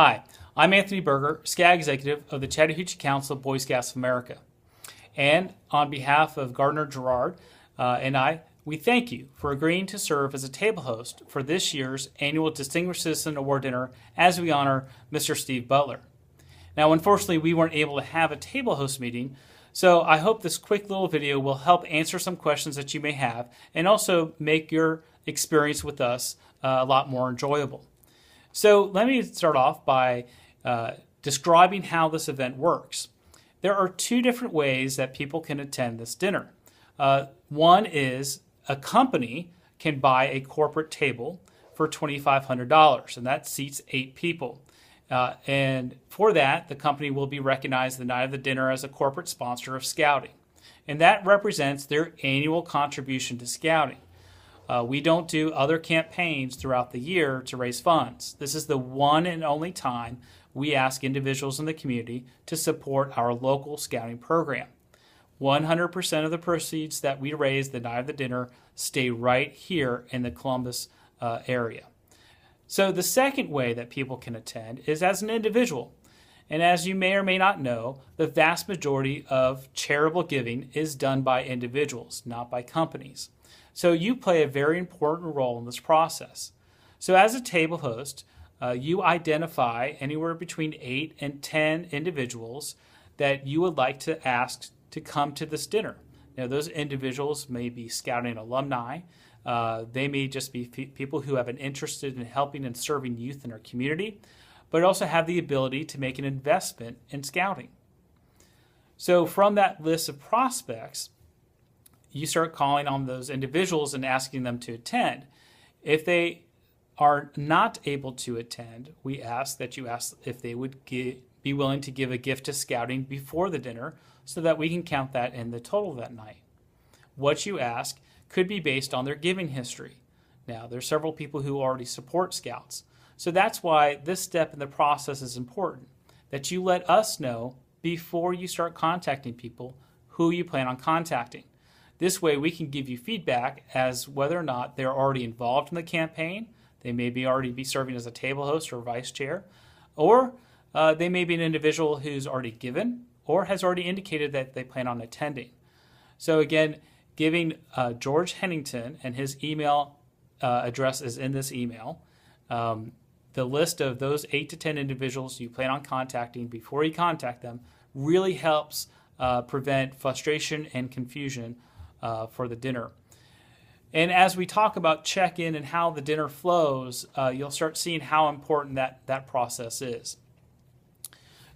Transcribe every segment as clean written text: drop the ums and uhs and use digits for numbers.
Hi, I'm Anthony Berger, SCAG Executive of the Chattahoochee Council of Boy Scouts of America. And on behalf of Gardner Gerard and I, we thank you for agreeing to serve as a table host for this year's annual Distinguished Citizen Award Dinner as we honor Mr. Steve Butler. Now, unfortunately, we weren't able to have a table host meeting, so I hope this quick little video will help answer some questions that you may have and also make your experience with us a lot more enjoyable. So let me start off by describing how this event works. There are two different ways that people can attend this dinner. One is a company can buy a corporate table for $2,500, and that seats 8 people. And for that, the company will be recognized the night of the dinner as a corporate sponsor of Scouting. And that represents their annual contribution to Scouting. We don't do other campaigns throughout the year to raise funds. This is the one and only time we ask individuals in the community to support our local Scouting program. 100% of the proceeds that we raise the night of the dinner stay right here in the Columbus area. So the second way that people can attend is as an individual. And as you may or may not know, the vast majority of charitable giving is done by individuals, not by companies. So you play a very important role in this process. So as a table host, you identify anywhere between 8 and 10 individuals that you would like to ask to come to this dinner. Now, those individuals may be Scouting alumni. They may just be people who have an interest in helping and serving youth in our community, but also have the ability to make an investment in Scouting. So from that list of prospects, you start calling on those individuals and asking them to attend. If they are not able to attend, we ask that you ask if they would be willing to give a gift to Scouting before the dinner so that we can count that in the total that night. What you ask could be based on their giving history. Now, there's several people who already support Scouts. So that's why this step in the process is important, that you let us know before you start contacting people who you plan on contacting. This way we can give you feedback as whether or not they're already involved in the campaign. They may already be serving as a table host or vice chair, or they may be an individual who's already given or has already indicated that they plan on attending. So again, giving George Hennington, and his email address is in this email, the list of those 8 to 10 individuals you plan on contacting before you contact them really helps prevent frustration and confusion for the dinner. And as we talk about check-in and how the dinner flows, you'll start seeing how important that process is.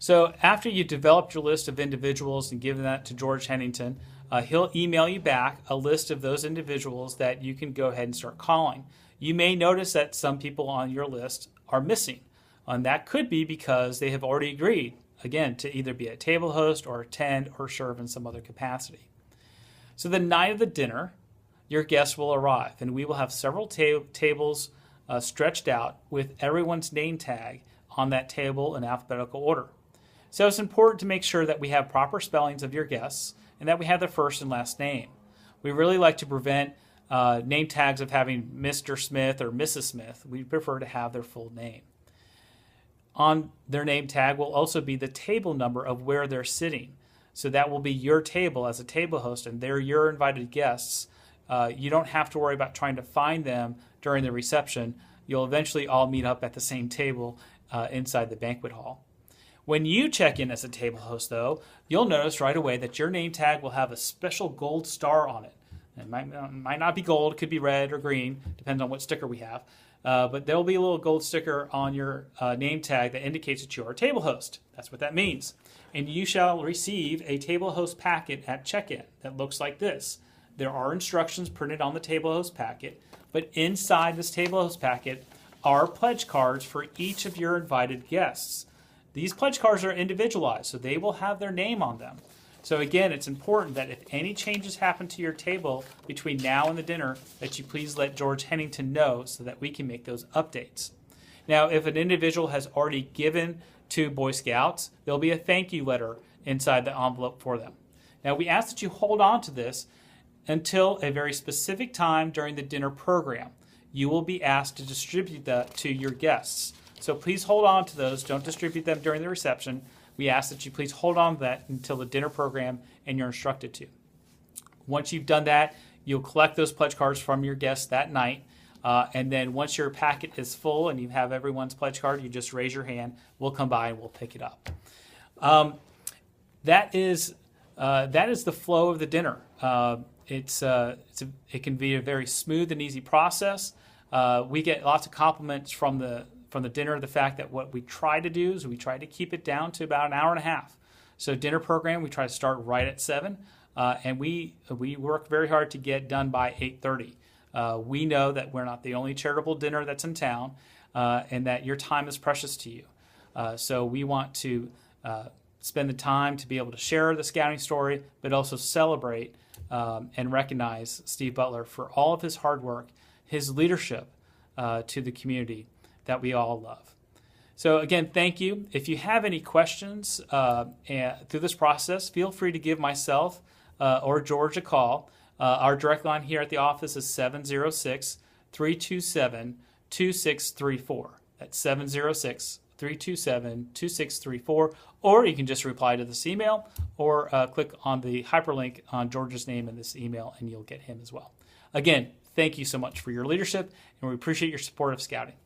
So after you developed your list of individuals and given that to George Hennington, he'll email you back a list of those individuals that you can go ahead and start calling. You may notice that some people on your list are missing, and that could be because they have already agreed, again, to either be a table host or attend or serve in some other capacity. So the night of the dinner, your guests will arrive, and we will have several tables stretched out with everyone's name tag on that table in alphabetical order. So it's important to make sure that we have proper spellings of your guests and that we have their first and last name. We really like to prevent name tags of having Mr. Smith or Mrs. Smith. We prefer to have their full name. On their name tag will also be the table number of where they're sitting. So that will be your table as a table host, and they're your invited guests. You don't have to worry about trying to find them during the reception. You'll eventually all meet up at the same table inside the banquet hall. When you check in as a table host, though, you'll notice right away that your name tag will have a special gold star on it. It might not be gold, it could be red or green, depends on what sticker we have. But there'll be a little gold sticker on your name tag that indicates that you are a table host. That's what that means. And you shall receive a table host packet at check-in that looks like this. There are instructions printed on the table host packet, but inside this table host packet are pledge cards for each of your invited guests. These pledge cards are individualized, so they will have their name on them. So again, it's important that if any changes happen to your table between now and the dinner, that you please let George Hennington know so that we can make those updates. Now, if an individual has already given to Boy Scouts, there'll be a thank you letter inside the envelope for them. Now, we ask that you hold on to this until a very specific time during the dinner program. You will be asked to distribute that to your guests. So please hold on to those. Don't distribute them during the reception. We ask that you please hold on to that until the dinner program and you're instructed to. Once you've done that, you'll collect those pledge cards from your guests that night. And then once your packet is full and you have everyone's pledge card, you just raise your hand. We'll come by and we'll pick it up. That is the flow of the dinner. It can be a very smooth and easy process. We get lots of compliments from the dinner, the fact that what we try to do is we try to keep it down to about an hour and a half. So dinner program, we try to start right at 7, and we work very hard to get done by 8:30. We know that we're not the only charitable dinner that's in town, and that your time is precious to you. So we want to spend the time to be able to share the scouting story, but also celebrate and recognize Steve Butler for all of his hard work, his leadership to the community that we all love. So again, thank you. If you have any questions through this process, feel free to give myself or George a call. Our direct line here at the office is 706-327-2634. That's 706-327-2634. Or you can just reply to this email or click on the hyperlink on George's name in this email and you'll get him as well. Again, thank you so much for your leadership, and we appreciate your support of Scouting.